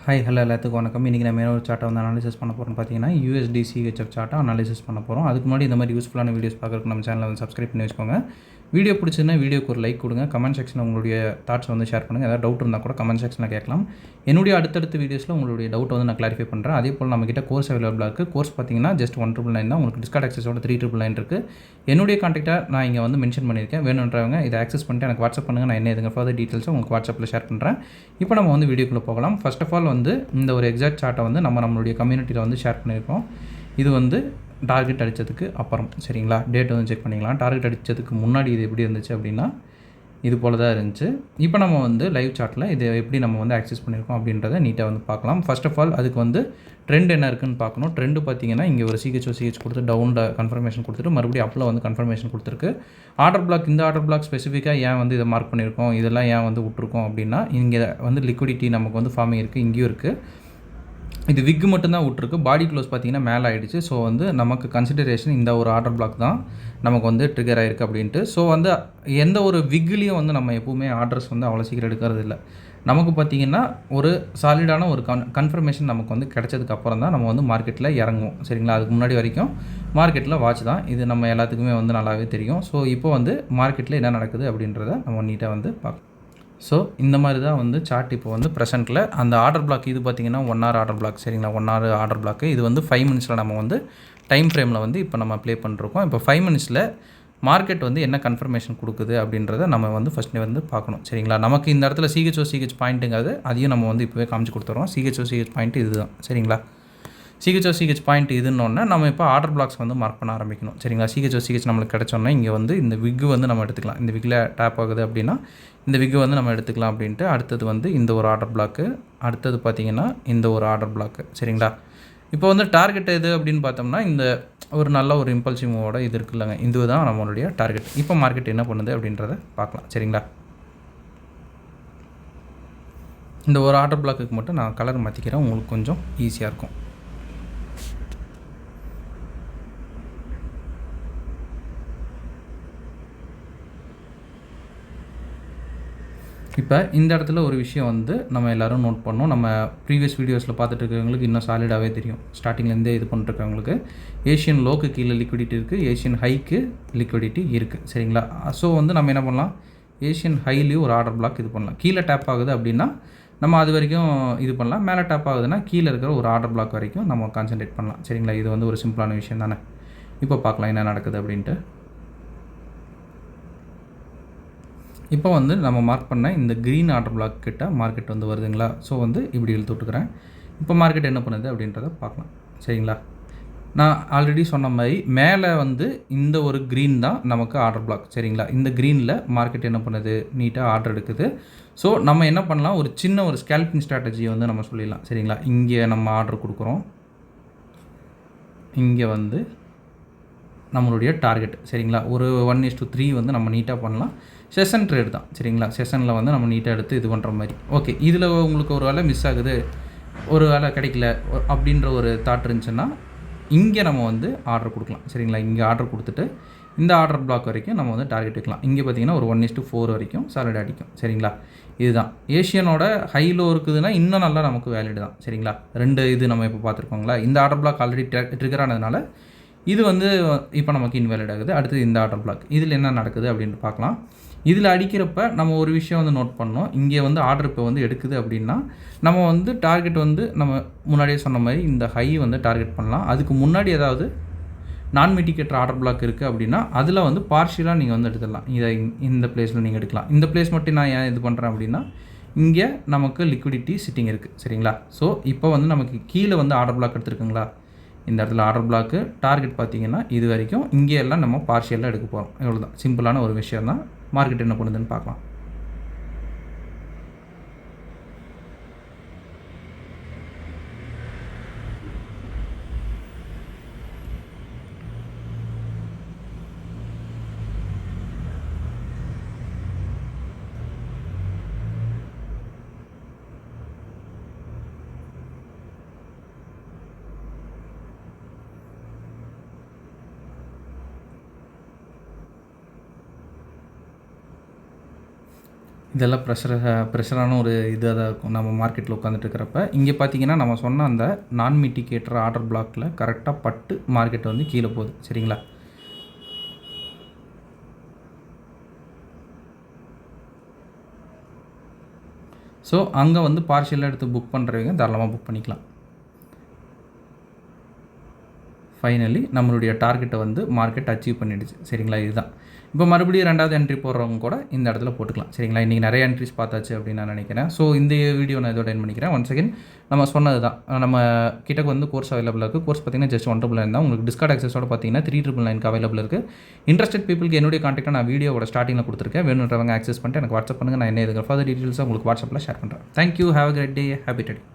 Hi hello எல்லாத்துக்கும் வணக்கம். இன்றைக்கி நம்ம என்ன ஒரு சார்ட்டை வந்து அனாலிசிஸ் பண்ண போகிறோம்னு பார்த்தீங்கன்னா USD CHF சார்ட்டை அனாலிசிஸ் பண்ண போகிறோம். அதுக்கு முன்னாடி இந்த மாதிரி யூஸ்ஃபுல்லான வீடியோஸ் பார்க்குறதுக்கு நம்ம சேனலை வந்து சப்ஸ்கிரைப் பண்ணி வச்சுக்கோங்க. வீடியோ பிடிச்சதுன்னா வீடியோக்கு ஒரு லைக் கொடுங்க. கமெண்ட் செக்ஷனில் உங்களுடைய தாட்ஸ் வந்து ஷேர் பண்ணுங்கள். ஏதாவது டவுட் இருந்தால் கூட கமெண்ட் செக்ஷனில் கேட்கலாம். என்னுடைய அடுத்தடுத்த வீடியோஸில் உங்களுடைய டவுட் வந்து நான் கிளாரிஃபை பண்ணுறேன். அதே போல் நம்மக்கிட்ட கோர்ஸ் அவைலபிளாக இருக்குது. கோர்ஸ் பார்த்தீங்கன்னா ஜஸ்ட் 199 தான். உங்களுக்கு டிஸ்கார்ட் ஆக்சஸோட 3999 இருக்குது. என்னுடைய கான்டாக்டாக நான் இங்கே வந்து மென்ஷன் பண்ணியிருக்கேன். வேணுன்றவங்க இதை ஆக்சஸ் பண்ணிட்டு எனக்கு வாட்ஸ்அப் பண்ணுங்கள். நான் என்ன எதுங்க ஃபர்தர் டீட்டெயில்ஸை உங்களுக்கு வாட்ஸ்அப்பில் ஷேர் பண்ணுறேன். இப்போ நம்ம வந்து வீடியோக்குள்ளே போகலாம். ஃபர்ஸ்ட் ஆஃப் ஆல் வந்து இந்த ஒரு எக்ஸாக்ட் சார்ட்டை வந்து நம்மளுடைய கம்யூனிட்டியில் வந்து ஷேர் பண்ணியிருக்கோம். இது வந்து டார்கெட் அடித்ததுக்கு அப்புறம் சரிங்களா, டேட் வந்து செக் பண்ணிக்கலாம். டார்கெட் அடித்ததுக்கு முன்னாடி இது எப்படி இருந்துச்சு அப்படின்னா இது போல் தான் இருந்துச்சு. இப்போ நம்ம வந்து லைவ் சார்ட்டில் இது எப்படி நம்ம வந்து ஆக்சஸ் பண்ணியிருக்கோம் அப்படின்றத நீட்டாக வந்து பார்க்கலாம். ஃபர்ஸ்ட் ஆஃப் ஆல் அதுக்கு வந்து ட்ரெண்ட் என்ன இருக்குன்னு பார்க்கணும். ட்ரெண்டு பார்த்தீங்கன்னா இங்கே ஒரு சிஹெச் கொடுத்து டவுனில் கன்ஃபர்மேஷன் கொடுத்துட்டு மறுபடியும் அப்பில் வந்து கன்ஃபர்மேஷன் கொடுத்துருக்கு. ஆர்டர் பிளாக், இந்த ஆர்டர் பிளாக் ஸ்பெசிஃபிக்காக ஏன் வந்து இதை மார்க் பண்ணியிருக்கோம், இதெல்லாம் ஏன் வந்து விட்ருக்கோம் அப்படின்னா இங்கே வந்து லிக்விடிட்டி நமக்கு வந்து ஃபார்மிங் இருக்குது, இங்கேயும் இருக்குது. இது விக்கு மட்டும்தான் விட்ருக்கு. பாடி க்ளோஸ் பார்த்தீங்கன்னா மேலே ஆகிடுச்சு. ஸோ வந்து நமக்கு கன்சிடரேஷன் இந்த ஒரு ஆர்டர் பிளாக் தான் நமக்கு வந்து ட்ரிகர் ஆகிருக்கு அப்படின்ட்டு. ஸோ வந்து எந்த ஒரு விக்லேயும் வந்து நம்ம எப்போவுமே ஆர்டர்ஸ் வந்து அவ்வளோ சீக்கிரம் எடுக்கிறது இல்லை. நமக்கு பார்த்திங்கன்னா ஒரு சாலிடான ஒரு கன்ஃபர்மேஷன் நமக்கு வந்து கிடைச்சதுக்கு அப்புறம் தான் நம்ம வந்து மார்க்கெட்டில் இறங்குவோம் சரிங்களா. அதுக்கு முன்னாடி வரைக்கும் மார்க்கெட்டில் வாட்ச் தான். இது நம்ம எல்லாத்துக்குமே வந்து நல்லாவே தெரியும். ஸோ இப்போ வந்து மார்க்கெட்டில் என்ன நடக்குது அப்படின்றத நம்ம நீட்டாக வந்து பார்க்கலாம். ஸோ இந்த மாதிரி தான் வந்து சார்ட் இப்போ வந்து ப்ரெசென்ட்டில் அந்த ஆர்டர் பிளாக் இது பார்த்திங்கன்னா 1 hour ஆர்டர் பிளாக் சரிங்களா. 1 hour ஆர்டர் பிளாக்கு இது வந்து 5 minutesல நம்ம வந்து டைம் ஃப்ரேமில் வந்து இப்போ நம்ம ப்ளே பண்ணிருக்கோம். இப்போ 5 minutesல மார்க்கெட் வந்து என்ன கன்ஃபர்மேஷன் கொடுக்குது அப்படின்றத நம்ம வந்து ஃபஸ்ட்டு வந்து பார்க்கணும் சரிங்களா. நமக்கு இந்த இடத்துல CH பாயிண்ட்டுங்கிறது அதையும் நம்ம வந்து இப்போவே காமிச்சு கொடுத்துறோம். CH பாயிண்ட் இது தான் சரிங்களா. CH பாயிண்ட் இதுன்னொன்னே நம்ம இப்போ ஆர்டர் பிளாக்ஸ் வந்து மார்க் பண்ண ஆரம்பிக்கணும் சரிங்களா. CH நம்மளுக்கு கிடச்சோன்னா இங்கே வந்து இந்த விக்கு வந்து நம்ம எடுத்துக்கலாம். இந்த விக்கில் டேப் ஆகுது அப்படின்னா இந்த விக்கு வந்து நம்ம எடுத்துக்கலாம் அப்படின்ட்டு. அடுத்தது வந்து இந்த ஒரு ஆர்டர் பிளாக்கு, அடுத்தது பார்த்திங்கன்னா இந்த ஒரு ஆர்டர் பிளாக்கு சரிங்களா. இப்போ வந்து டார்கெட் எது அப்படின்னு பார்த்தோம்னா இந்த ஒரு நல்ல ஒரு இம்பல்சிவ் மூவோட இது இருக்குல்லங்க, இது தான் நம்மளுடைய டார்கெட். இப்போ மார்க்கெட் என்ன பண்ணுது அப்படின்றத பார்க்கலாம் சரிங்களா. இந்த ஒரு ஆர்டர் பிளாக்குக்கு மட்டும் நான் கலர் மாற்றிக்கிறேன், உங்களுக்கு கொஞ்சம் ஈஸியாக இருக்கும். இப்போ இந்த இடத்துல ஒரு விஷயம் வந்து நம்ம எல்லோரும் நோட் பண்ணோம். நம்ம ப்ரீவியஸ் வீடியோஸில் பார்த்துட்டு இருக்கிறவங்களுக்கு இன்னும் சாலிடாகவே தெரியும். ஸ்டார்டிங்லேருந்தே இது பண்ணிருக்கவங்களுக்கு ஏஷியன் லோக்கு கீழே லிக்விடிட்டி இருக்குது, ஏஷியன் ஹைக்கு லிக்விடிட்டி இருக்குது சரிங்களா. ஸோ வந்து நம்ம என்ன பண்ணலாம், ஏஷியன் ஹைலேயும் ஒரு ஆர்டர் பிளாக் இது பண்ணலாம். கீழே டேப் ஆகுது அப்படின்னா நம்ம அது வரைக்கும் இது பண்ணலாம். மேலே டேப் ஆகுதுன்னா கீழே இருக்கிற ஒரு ஆர்டர் பிளாக் வரைக்கும் நம்ம கான்சன்ட்ரேட் பண்ணலாம் சரிங்களா. இது வந்து ஒரு சிம்பிளான விஷயம் தானே. இப்போ பார்க்கலாம் என்ன நடக்குது அப்படின்ட்டு. இப்போ வந்து நம்ம மார்க் பண்ண இந்த க்ரீன் ஆர்டர் பிளாக் கிட்ட மார்க்கெட் வந்து வருதுங்களா. ஸோ வந்து இப்படி இழுத்து விட்டுக்கிறேன். இப்போ மார்க்கெட் என்ன பண்ணுது அப்படின்றத பார்க்கலாம் சரிங்களா. நான் ஆல்ரெடி சொன்ன மாதிரி மேலே வந்து இந்த ஒரு க்ரீன் தான் நமக்கு ஆர்டர் பிளாக் சரிங்களா. இந்த க்ரீனில் மார்க்கெட் என்ன பண்ணுது, நீட்டாக ஆர்டர் எடுக்குது. ஸோ நம்ம என்ன பண்ணலாம், ஒரு சின்ன ஒரு ஸ்கேல்பிங் ஸ்ட்ராட்டஜியை வந்து நம்ம சொல்லிடலாம் சரிங்களா. இங்கே நம்ம ஆர்டர் கொடுக்குறோம், இங்கே வந்து நம்மளுடைய டார்கெட் சரிங்களா. ஒரு 1:3 வந்து நம்ம நீட்டாக பண்ணலாம். செஷன் ட்ரேட் தான் சரிங்களா. செஷனில் வந்து நம்ம நீட்டாக எடுத்து இது பண்ணுற மாதிரி. ஓகே, இதில் உங்களுக்கு ஒரு வேலை மிஸ் ஆகுது, ஒரு வேலை கிடைக்கல அப்படின்ற ஒரு தாட் இருந்துச்சுன்னா இங்கே நம்ம வந்து ஆர்டர் கொடுக்கலாம் சரிங்களா. இங்கே ஆர்டர் கொடுத்துட்டு இந்த ஆர்டர் பிளாக் வரைக்கும் நம்ம வந்து டார்கெட் வைக்கலாம். இங்கே பார்த்தீங்கன்னா ஒரு 1:4 வரைக்கும் சாலிட் அடிக்கும் சரிங்களா. இதுதான் ஏஷியனோட ஹைலோ இருக்குதுன்னா இன்னும் நல்லா நமக்கு வேலிட் தான் சரிங்களா. 2 இது நம்ம இப்போ பார்த்துருக்கோங்களா. இந்த ஆர்டர் பிளாக் ஆல்ரெடி ட்ரிகர் ஆனதுனால இது வந்து இப்போ நமக்கு இன்வேலிட் ஆகுது. அடுத்தது இந்த ஆர்டர் பிளாக், இதில் என்ன நடக்குது அப்படின்ட்டு பார்க்கலாம். இதில் அடிக்கிறப்ப நம்ம ஒரு விஷயம் வந்து நோட் பண்ணோம். இங்கே வந்து ஆர்டர் இப்போ வந்து எடுக்குது அப்படின்னா நம்ம வந்து டார்கெட் வந்து நம்ம முன்னாடியே சொன்ன மாதிரி இந்த ஹை வந்து டார்கெட் பண்ணலாம். அதுக்கு முன்னாடி ஏதாவது நான் மிட்டிகேட்டர் ஆர்டர் பிளாக் இருக்குது அப்படின்னா அதில் வந்து பார்ஷியலாக நீங்கள் வந்து எடுத்துடலாம். இதை இந்த பிளேஸில் நீங்கள் எடுக்கலாம். இந்த பிளேஸ் மட்டும் நான் ஏன் இது பண்ணுறேன் அப்படின்னா இங்கே நமக்கு லிக்விடிட்டி சிட்டிங் இருக்குது சரிங்களா. ஸோ இப்போ வந்து நமக்கு கீழே வந்து ஆர்டர் பிளாக் எடுத்துருக்குங்களா. இந்த இடத்துல ஆர்டர் பிளாக்கு டார்கெட் பார்த்திங்கன்னா இது வரைக்கும் இங்கே எல்லாம் நம்ம பார்ஷியலாக எடுக்க போகிறோம். இவ்வளோ தான், சிம்பிளான ஒரு விஷயம் தான். மார்க்கெட் என்ன பண்ணுதுன்னு பார்க்கலாம். இதெல்லாம் ப்ரெஷரான ஒரு இதாக தான் இருக்கும் நம்ம மார்க்கெட்டில் உட்காந்துட்டு இருக்கிறப்ப. இங்கே பார்த்தீங்கன்னா நம்ம சொன்ன அந்த நான் மிட்டிகேட்டர் ஆர்டர் பிளாக்கில் கரெக்டாக பட்டு மார்க்கெட் வந்து கீழே போகுது. சரிங்களா? ஸோ அங்கே வந்து பார்ஷியலாக எடுத்து புக் பண்ணுறவங்க தாராளமாக புக் பண்ணிக்கலாம். ஃபைனலி நம்மளுடைய டார்கெட்டை வந்து மார்க்கெட் அச்சீவ் பண்ணிடுச்சு. சரிங்களா? இதுதான். இப்போ மறுபடியும் 2வது என்ட்ரி போடுறவங்க கூட இந்த இடத்துல போட்டுக்கலாம். சரிங்களா? இன்றைக்கி நிறைய என்ட்ரிஸ் பார்த்தாச்சு அப்படின்னு நான் நினைக்கிறேன். ஸோ இந்த வீடியோ நான் இதோட எண்ட் பண்ணிக்கிறேன். ஒன்ஸ் அகேன் நம்ம சொன்னது தான், நம்ம கிட்ட வந்து கோர்ஸ் அவைலபிளாக இருக்குது. கோர்ஸ் பார்த்தீங்கன்னா ஜஸ்ட் 1,999 தான். உங்களுக்கு டிஸ்கவுண்ட் ஆக்சஸோட பார்த்தீங்கன்னா 3,999 அவைலபிள் இருக்குது. இன்ட்ரெஸ்டட் பீப்புளுக்கு என்னுடைய கான்டாக்ட்டை நான் வீடியோவோட ஸ்டார்டிங்கில் கொடுத்துருக்கேன். வேணுன்றவங்க ஆக்சஸ் பண்ணிட்டு எனக்கு வாட்ஸ்அப் பண்ணுங்கள். நான் என்ன இதுக்கு ஃபர்தர் டீட்டெயில்ஸாக உங்களுக்கு வாட்ஸ்அப்பில் ஷேர் பண்ணுறேன். Thank you. Have a great day. Happy trading.